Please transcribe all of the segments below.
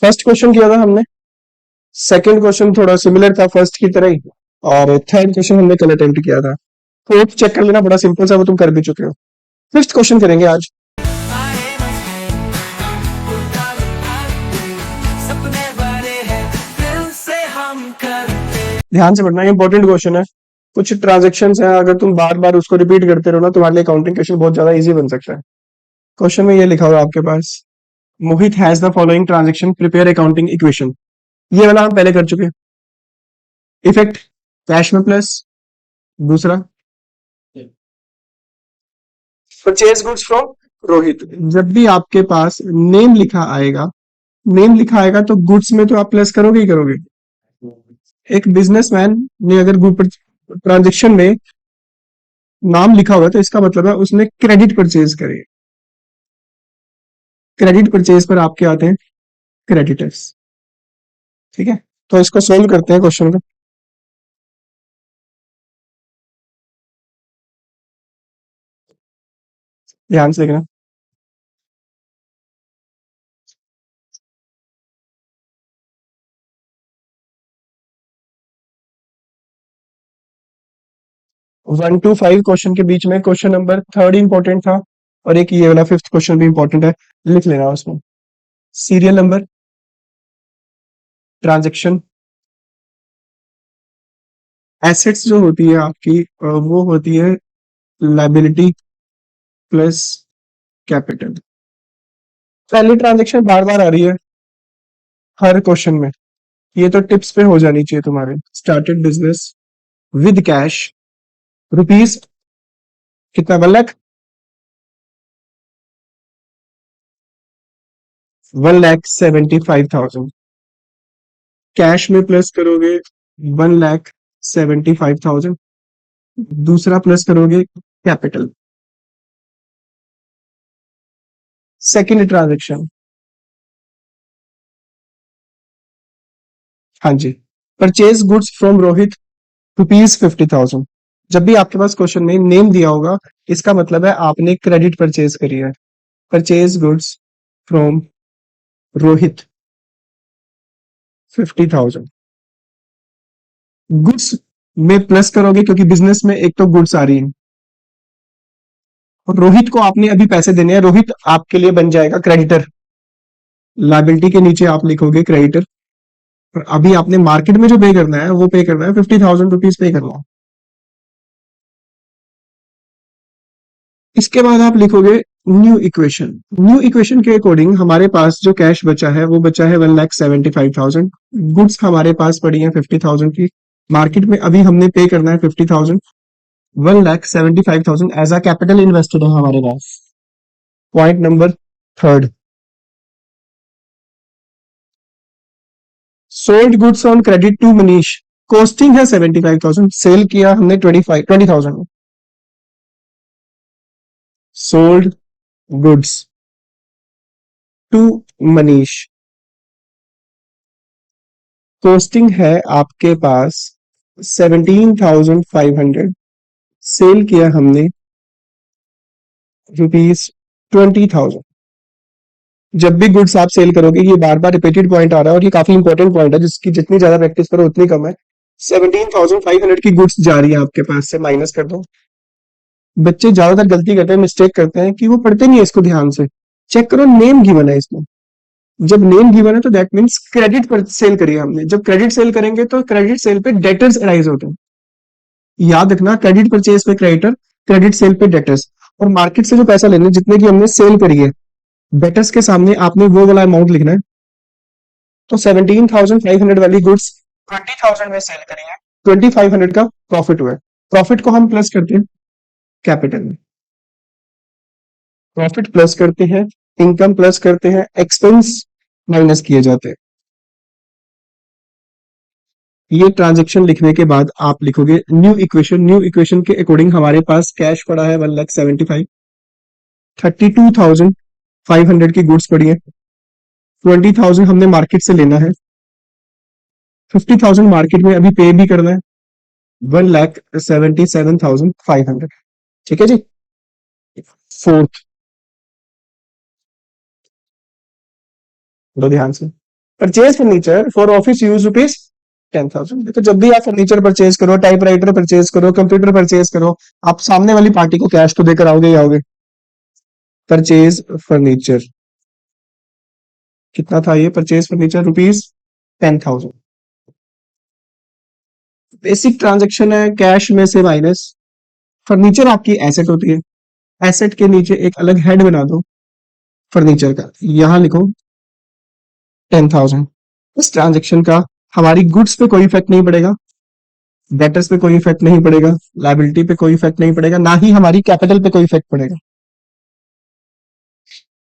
First question किया था हमने, सेकंड क्वेश्चन थोड़ा सिमिलर था फर्स्ट की तरह ही, और थर्ड क्वेश्चन हमने कल अटेम्प्ट किया था। फोर्थ चेक कर लेना, बड़ा सिंपल सा, वो तुम कर भी चुके हो। फिफ्थ क्वेश्चन करेंगे आज। ध्यान से पढ़ना, ये इंपॉर्टेंट क्वेश्चन है। कुछ ट्रांजेक्शन्स हैं, अगर तुम बार बार उसको रिपीट करते रहो ना, तुम्हारे लिए अकाउंटिंग क्वेश्चन बहुत ज्यादा इजी बन सकता है। क्वेश्चन में ये लिखा हुआ है आपके पास, Mohit has the following transaction, prepare accounting equation. ये वाला हम पहले कर चुके हैं। इफेक्ट कैश में प्लस, दूसरा परचेज गुड्स फ्रॉम रोहित। जब भी आपके पास नेम लिखा आएगा, नेम लिखा आएगा तो गुड्स में तो आप प्लस करोगे ही करोगे। एक बिजनेसमैन ने अगर ट्रांजेक्शन में नाम लिखा हुआ है तो इसका मतलब है उसने क्रेडिट परचेज करे। क्रेडिट परचेज पर आपके आते हैं क्रेडिटर्स। ठीक है, तो इसको सोल्व करते हैं क्वेश्चन को। ध्यान से देखना। वन टू फाइव क्वेश्चन के बीच में क्वेश्चन नंबर थर्ड इंपॉर्टेंट था, और एक ये वाला फिफ्थ क्वेश्चन भी इंपॉर्टेंट है, लिख लेना उसमें। सीरियल नंबर, ट्रांजेक्शन, एसेट्स जो होती है आपकी वो होती है लाइबिलिटी प्लस कैपिटल। पहली ट्रांजेक्शन बार बार आ रही है हर क्वेश्चन में, ये तो टिप्स पे हो जानी चाहिए तुम्हारे। Started business with cash, rupees कितना, 1 लाख, 1,75,000। कैश में प्लस करोगे 1,75,000, दूसरा प्लस करोगे कैपिटल। सेकेंड ट्रांजेक्शन, हाँ जी, परचेज गुड्स फ्रॉम रोहित, ₹50,000। जब भी आपके पास क्वेश्चन में नेम दिया होगा, इसका मतलब है आपने क्रेडिट परचेज करी है। Purchase goods from Rohit 50,000। Goods में प्लस करोगे क्योंकि बिजनेस में एक तो गुड्स आ रही है, और रोहित को आपने अभी पैसे देने हैं, रोहित आपके लिए बन जाएगा क्रेडिटर। लाइबिलिटी के नीचे आप लिखोगे क्रेडिटर, और अभी आपने मार्केट में जो पे करना है वो पे करना है, ₹50,000 पे करना है। इसके बाद आप लिखोगे न्यू इक्वेशन। न्यू इक्वेशन के अकॉर्डिंग हमारे पास जो कैश बचा है वो बचा है 1,75,000। गुड्स हमारे पास पड़ी है 50,000 की, मार्केट में अभी हमने पे करना है 50,000। 1,75,000 एज अ कैपिटल इन्वेस्टेड है हमारे पास। Point number third, sold goods on credit to Manish. Costing है 75,000, सेल किया हमने 20,000 में। Sold goods to Manish, costing है आपके पास 17,500, सेल किया हमने ₹20,000। जब भी गुड्स आप सेल करोगे, ये बार बार रिपीटेड पॉइंट आ रहा है और ये काफी इंपॉर्टेंट पॉइंट है, जिसकी जितनी ज्यादा प्रैक्टिस करो उतनी कम है। 17,500 की गुड्स जा रही है आपके पास से, माइनस कर दो। बच्चे ज्यादातर गलती करते हैं, मिस्टेक करते हैं कि वो पढ़ते नहीं है इसको ध्यान से। चेक करो, नेम गिवन है इसमें। जब नेम गिवन है तो दैट मीन्स क्रेडिट पर सेल करिए हमने। जब क्रेडिट सेल करेंगे तो क्रेडिट सेल पे डेटर्स अराइज होते हैं। याद रखना, क्रेडिट परचेज पे क्रेडिटर, क्रेडिट सेल पे डेटर्स। और मार्केट से जो पैसा लेने जितने की हमने सेल करी है, डेटर्स के सामने आपने वो वाला अमाउंट लिखना है। तो 17,500 वाली गुड्स 20,000 में सेल करी है, 2,500 का प्रॉफिट हुआ है। प्रॉफिट को हम प्लस करते हैं कैपिटल में, प्रॉफिट प्लस करते हैं, इनकम प्लस करते हैं, एक्सपेंस माइनस किए जाते हैं। ये ट्रांजेक्शन लिखने के बाद आप लिखोगे न्यू इक्वेशन। न्यू इक्वेशन के अकॉर्डिंग हमारे पास कैश पड़ा है 1,75,000, 32,500 की गुड्स पड़ी है, 20,000 हमने मार्केट से लेना है, 50,000 मार्केट में अभी पे भी करना है, 1,77,500। ठीक है जी। फोर्थ, लो ध्यान से, purchase furniture for office use rupees 10,000। तो जब भी आप फर्नीचर परचेज करो, टाइपराइटर परचेज करो, कंप्यूटर परचेज करो, आप सामने वाली पार्टी को कैश तो देकर आओगे ही आओगे। परचेज फर्नीचर कितना था ये? Purchase furniture rupees 10,000। Basic transaction है कैश में से माइनस। फर्नीचर आपकी एसेट होती है, एसेट के नीचे एक अलग हेड बना दो फर्नीचर का, यहां लिखो 10,000। इस ट्रांजेक्शन का हमारी गुड्स पे कोई इफेक्ट नहीं पड़ेगा, डेटर्स पे कोई इफेक्ट नहीं पड़ेगा, लाइबिलिटी पे कोई इफेक्ट नहीं पड़ेगा, ना ही हमारी कैपिटल पे कोई इफेक्ट पड़ेगा।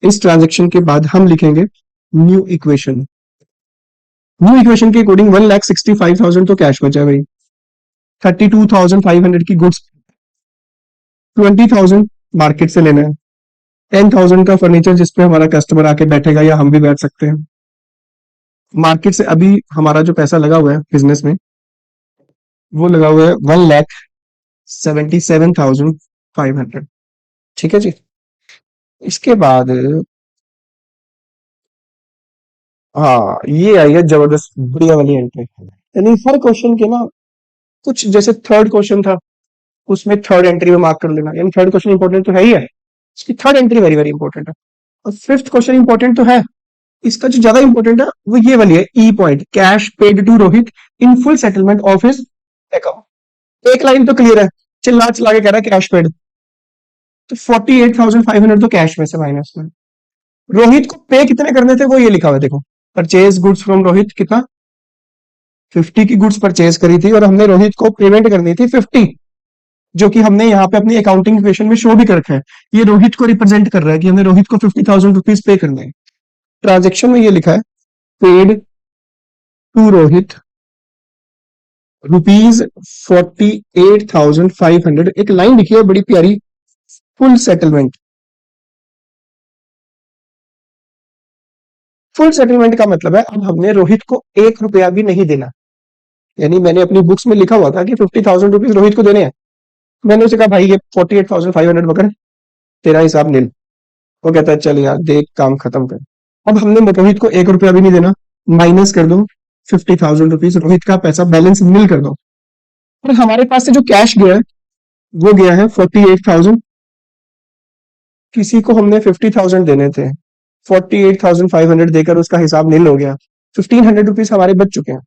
इस ट्रांजेक्शन के बाद हम लिखेंगे न्यू इक्वेशन। न्यू इक्वेशन के अकॉर्डिंग 1,65,000 तो कैश बचा भाई, 32,500 की गुड्स, 20,000 मार्केट से लेना है, 10,000 का फर्नीचर जिसपे हमारा कस्टमर आके बैठेगा या हम भी बैठ सकते हैं। मार्केट से अभी हमारा जो पैसा लगा हुआ है बिजनेस में, वो लगा हुआ है 1,77,500। ठीक है जी। इसके बाद हाँ, ये आई है जबरदस्त बढ़िया वाली एंट्री। यानी हर क्वेश्चन के ना, कुछ जैसे थर्ड क्वेश्चन था, उसमें थर्ड एंट्री में मार्क कर लेना, यानी थर्ड क्वेश्चन इंपॉर्टेंट तो है ही है, इसकी third entry very very important है। और फिफ्थ क्वेश्चन इंपॉर्टेंट तो है, इसका जो ज्यादा इंपॉर्टेंट है वो ये वाली है, E point, cash paid to Rohit in full settlement of his account. एक लाइन तो क्लियर है, चिल्ला चिल्ला के कह रहा है कैश पेड, तो 48,500 तो कैश में से माइनस में। रोहित को पे कितने करने थे वो ये लिखा हुआ है देखो, परचेज गुड्स फ्रॉम रोहित कितना, 50 की गुड्स परचेज करी थी और हमने रोहित को पेमेंट करनी थी 50, जो कि हमने यहाँ पे अपनी अकाउंटिंग इक्वेशन में शो भी कर रखा है। ये रोहित को रिप्रेजेंट कर रहा है कि हमने रोहित को 50,000 रुपीज पे करना है। ट्रांजेक्शन में ये लिखा है पेड टू रोहित रुपीज 48,500, एक लाइन लिखी है बड़ी प्यारी, फुल सेटलमेंट। फुल सेटलमेंट का मतलब है अब हमने रोहित को 1 रुपया भी नहीं देना। यानी मैंने अपनी बुक्स में लिखा हुआ था कि 50,000 रुपीज रोहित को देने हैं, मैंने उसे कहा भाई ये 48,500 पकड़, तेरा हिसाब नील। वो कहता है चल यार देख काम खत्म कर। अब हमने रोहित को 1 रुपया भी नहीं देना, माइनस कर दो 50,000 रुपीज, रोहित का पैसा बैलेंस नील कर दो। और हमारे पास से जो कैश गया है वो गया है 48,000, किसी को हमने 50,000 देने थे, 48,500 देकर उसका हिसाब नील हो गया, 1,500 रुपीज हमारे बच चुके हैं।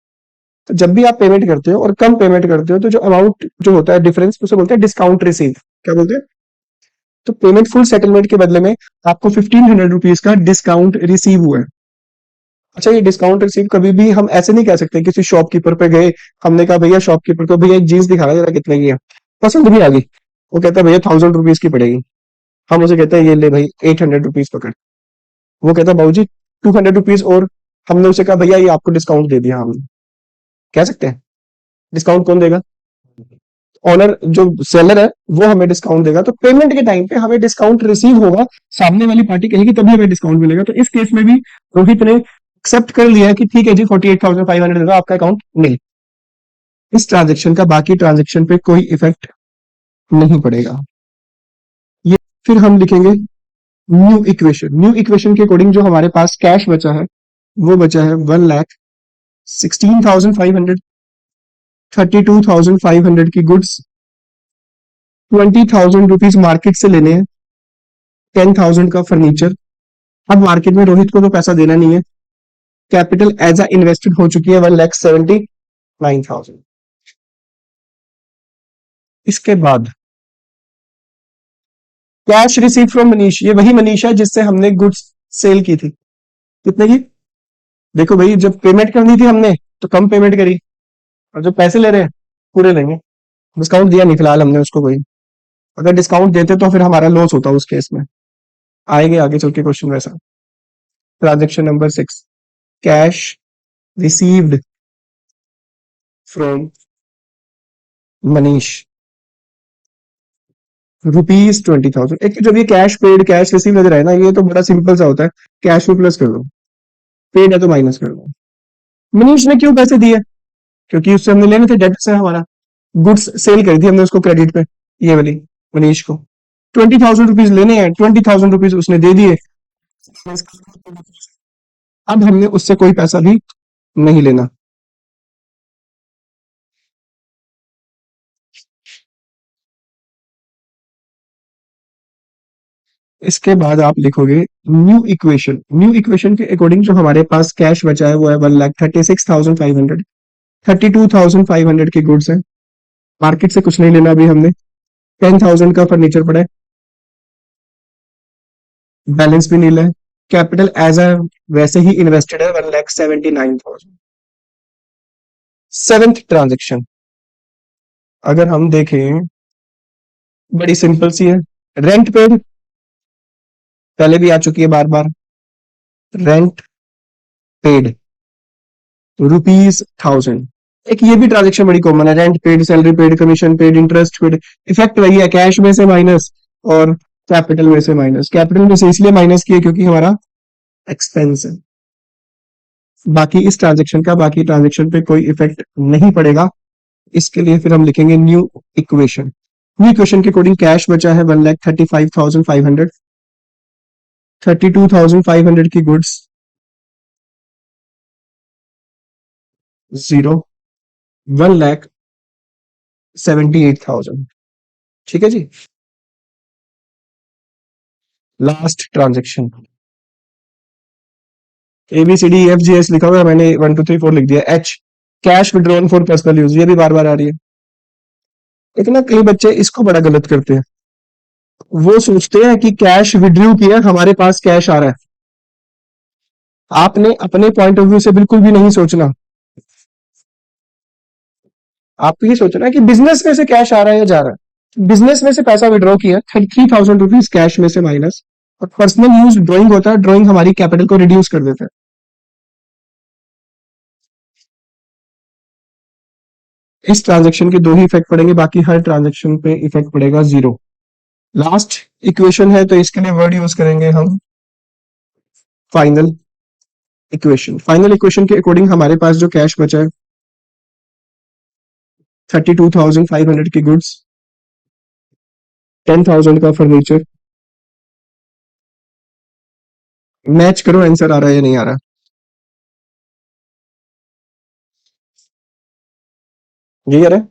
तो जब भी आप पेमेंट करते हो और कम पेमेंट करते हो तो जो अमाउंट जो होता है डिफरेंस, उसे बोलते हैं डिस्काउंट रिसीव। क्या बोलते हैं? तो पेमेंट फुल सेटलमेंट के बदले में आपको 1,500 रुपीज का डिस्काउंट रिसीव हुआ है। अच्छा, ये डिस्काउंट रिसीव कभी भी हम ऐसे नहीं कह सकते, किसी शॉपकीपर पे गए, हमने कहा भैया शॉपकीपर को भैया एक जीन्स दिखा जरा कितने की है, पसंद नहीं आ गई, वो कहता है भैया 1,000 रुपीज की पड़ेगी, हम उसे कहते हैं ये ले भाई 800 रुपीज पकड़, वो कहता है बाबूजी 200 रुपीज और, हमने उसे कहा भैया ये आपको डिस्काउंट दे दिया हमने, कह सकते हैं? डिस्काउंट कौन देगा? ऑनर, जो सेलर है वो हमें डिस्काउंट देगा। तो पेमेंट के टाइम पे हमें डिस्काउंट रिसीव होगा, सामने वाली पार्टी कहेगी तभी हमें डिस्काउंट मिलेगा। तो इस केस में भी रोहित ने एक्सेप्ट कर लिया कि ठीक है जी 48,500 देगा, आपका अकाउंट मिल। इस ट्रांजेक्शन का बाकी ट्रांजेक्शन पे कोई इफेक्ट नहीं पड़ेगा। ये फिर हम लिखेंगे न्यू इक्वेशन। न्यू इक्वेशन के अकॉर्डिंग जो हमारे पास कैश बचा है वो बचा है 1,16,500, 32,500 की गुड्स, 20,000 रुपीज मार्केट से लेने हैं, 10,000 का फर्नीचर। अब मार्केट में रोहित को तो पैसा देना नहीं है, कैपिटल एज अ इन्वेस्टेड हो चुकी है 1,79,000। इसके बाद कैश रिसीव फ्रॉम मनीष, ये वही मनीष है जिससे हमने गुड्स सेल की थी, कितने की? देखो भाई जब पेमेंट करनी थी हमने तो कम पेमेंट करी, और जो पैसे ले रहे हैं पूरे लेंगे। डिस्काउंट दिया नहीं फिलहाल हमने उसको कोई, अगर डिस्काउंट देते तो फिर हमारा लॉस होता उस केस में। आएंगे आगे चल के क्वेश्चन वैसा। Transaction number 6, cash received from Manish ₹20,000। एक तो जब ये कैश पेड कैश रिसीव नजर आए ना, ये तो बड़ा सिंपल सा होता है, कैश में प्लस कर दो, पेड है तो माइनस कर दो। मनीष ने क्यों पैसे दिए? क्योंकि उससे हमने लेने थे, डेट से हमारा गुड्स सेल करी थी हमने उसको क्रेडिट पे, ये वाली मनीष को 20,000 रुपीज लेने हैं, 20,000 रुपीज उसने दे दिए। अब हमने उससे कोई पैसा भी नहीं लेना। इसके बाद आप लिखोगे न्यू इक्वेशन। न्यू इक्वेशन के अकॉर्डिंग जो हमारे पास कैश बचा है वो है 1,36,500। 32,500 की गुड्स है। मार्केट से कुछ नहीं लेना अभी हमने। 10,000 का फर्नीचर पड़ा है। बैलेंस भी नीला है। कैपिटल एज अ वैसे ही इन्वेस्टेड है 1,79,000। सेवेंथ ट्रांजेक्शन अगर हम देखें, बड़ी सिंपल सी है। रेंट पेड पहले भी आ चुकी है बार बार। Rent paid ₹1000। एक ये भी ट्रांजेक्शन बड़ी कॉमन है। Rent paid, salary paid, commission paid, interest paid. Effect वही है, कैश में से माइनस और कैपिटल में से माइनस। कैपिटल में से इसलिए माइनस किया क्योंकि हमारा एक्सपेंस है। बाकी इस ट्रांजेक्शन का बाकी ट्रांजेक्शन पे कोई इफेक्ट नहीं पड़ेगा। इसके लिए फिर हम लिखेंगे न्यू इक्वेशन। न्यू इक्वेशन के अकॉर्डिंग कैश बचा है 1,35,500। 32,500 की गुड्स जीरो। 1,78,000। ठीक है जी। लास्ट ट्रांजेक्शन ABCDEFGH लिखा हुआ है, मैंने 1 2 3 4 लिख दिया। H cash withdrawn for personal use, ये भी बार बार आ रही है। लेकिन ना कई बच्चे इसको बड़ा गलत करते हैं। वो सोचते हैं कि कैश विड्रू किया, हमारे पास कैश आ रहा है। आपने अपने पॉइंट ऑफ व्यू से बिल्कुल भी नहीं सोचना। आपको ये सोचना है कि बिजनेस में से कैश आ रहा है या जा रहा है। बिजनेस में से पैसा विड्रॉ किया, 33,000 रुपीज कैश में से माइनस। और पर्सनल यूज ड्राइंग होता है, ड्राइंग हमारी कैपिटल को रिड्यूस कर देता है। इस ट्रांजेक्शन के दो ही इफेक्ट पड़ेंगे, बाकी हर ट्रांजेक्शन पे इफेक्ट पड़ेगा जीरो। लास्ट इक्वेशन है तो इसके लिए वर्ड यूज करेंगे हम फाइनल इक्वेशन। फाइनल इक्वेशन के अकॉर्डिंग हमारे पास जो कैश बचा है 32,500 की गुड्स, 10,000 का फर्नीचर। मैच करो आंसर आ रहा है या नहीं आ रहा। यही आ रहा है।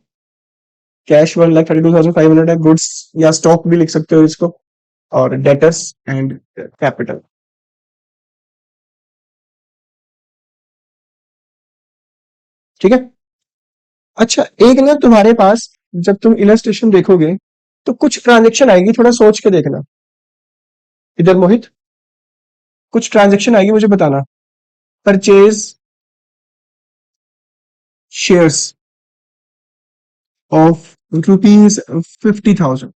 कैश 1,32,500 है। गुड्स या स्टॉक भी लिख सकते हो इसको। और डेटर्स एंड कैपिटल। ठीक है। अच्छा, एक ना तुम्हारे पास जब तुम इलस्ट्रेशन देखोगे तो कुछ ट्रांजेक्शन आएगी, थोड़ा सोच के देखना। इधर मोहित, कुछ ट्रांजेक्शन आएगी, मुझे बताना। Purchase shares of ₹50,000।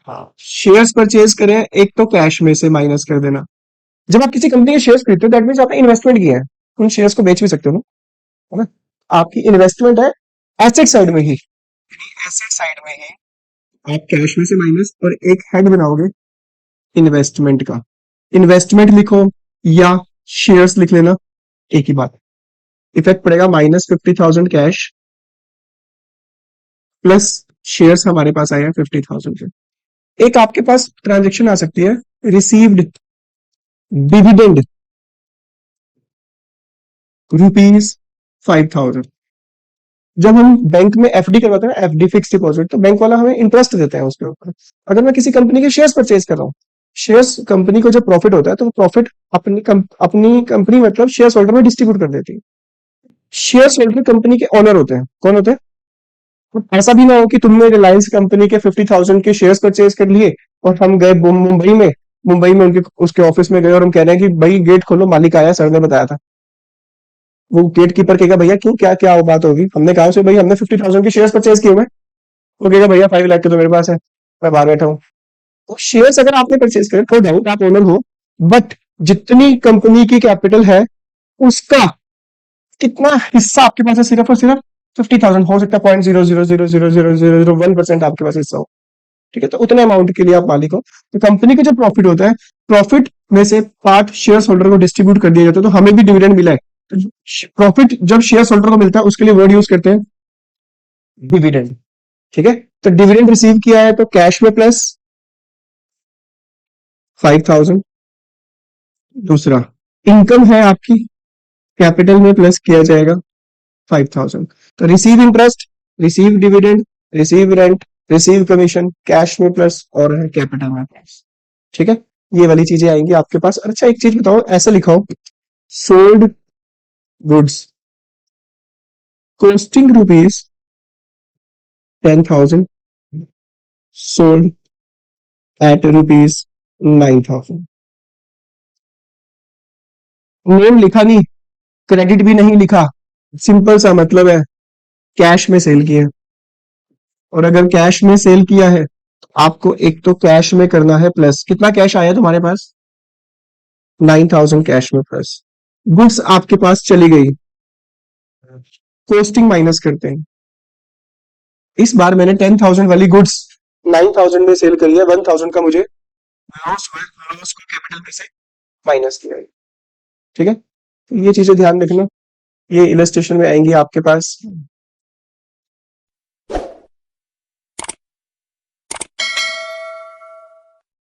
हाँ, शेयर्स परचेज करें, एक तो कैश में से माइनस कर देना। जब आप किसी कंपनी के शेयर्स खरीदते हो दैट मीन्स आपने इन्वेस्टमेंट किया है। उन शेयर्स को बेच भी सकते हो ना, है ना। आपकी इन्वेस्टमेंट है एसेट साइड में ही। एसेट साइड में ही आप कैश में से माइनस और एक हेड बनाओगे इन्वेस्टमेंट का। इन्वेस्टमेंट लिखो या शेयर्स लिख लेना, एक ही बात। इफेक्ट पड़ेगा -50,000 कैश प्लस शेयर्स हमारे पास आए हैं 50,000 के। एक आपके पास ट्रांजेक्शन आ सकती है, रिसीव्ड डिविडेंड ₹5,000। जब हम बैंक में एफडी करवाते हैं ना, एफडी फिक्स डिपॉजिट, तो बैंक वाला हमें इंटरेस्ट देते हैं उसके ऊपर। अगर मैं किसी कंपनी के शेयर्स परचेज कर रहा हूँ, शेयर्स कंपनी को जब प्रॉफिट होता है तो वो प्रॉफिट अपनी कंपनी मतलब शेयर होल्डर में डिस्ट्रीब्यूट कर देती है। शेयर होल्डर कंपनी के ओनर होते हैं। कौन होते हैं? तो ऐसा भी ना हो कि तुमने रिलायंस कंपनी के 50,000 के शेयर्स परचेज कर लिए और हम गए मुंबई में उनके उसके ऑफिस में गए और हम कह रहे हैं कि भाई गेट खोलो, मालिक आया, सर ने बताया था। वो गेट कीपर कहेगा भैया क्यों, क्या क्या बात होगी। हमने कहा उसे भाई हमने 50,000 के शेयर्स परचेज किए हुए। वो कहेगा भैया 5 लाख के तो मेरे पास है, मैं बाहर बैठा हूँ। तो शेयर्स अगर आपने परचेज करे, नो डाउट आप ओनर हो, बट जितनी कंपनी की कैपिटल है उसका कितना हिस्सा आपके पास है, सिर्फ और सिर्फ 50,000। हो सकता है 0.00000001% आपके पास हिस्सा हो। ठीक है, तो उतने अमाउंट के लिए आप मालिक हो। तो कंपनी का जो प्रॉफिट होता है, प्रॉफिट में से पार्ट शेयर होल्डर को डिस्ट्रीब्यूट कर दिया जाता है। तो हमें भी डिविडेंड मिला है। तो प्रॉफिट जब शेयर होल्डर को मिलता है उसके लिए वर्ड यूज करते हैं डिविडेंड। ठीक है, तो डिविडेंड रिसीव किया है तो कैश में प्लस 5,000 दूसरा इनकम है आपकी, कैपिटल में प्लस किया जाएगा 5,000। तो receive interest, receive dividend, receive rent, receive commission, cash में प्लस और है कैपिटल में प्लस। ठीक है, ये वाली चीजें आएंगी आपके पास। अच्छा एक चीज बताओ, ऐसा लिखाओ, sold goods costing rupees 10,000, sold at rupees 9,000। Name लिखा नहीं, क्रेडिट भी नहीं लिखा, सिंपल सा मतलब है कैश में सेल किया। और अगर कैश में सेल किया है तो आपको एक तो कैश में करना है प्लस, कितना कैश आया तुम्हारे पास, 9,000 कैश में प्लस। गुड्स आपके पास चली गई, कॉस्टिंग माइनस करते हैं। इस बार मैंने 10,000 वाली गुड्स 9,000 में सेल करी है, 1,000 का मुझे लॉस हुआ, लॉस को कैपिटल में से माइनस किया है। ठीक है, तो ये चीजें ध्यान रखना, ये इलस्ट्रेशन में आएंगी आपके पास।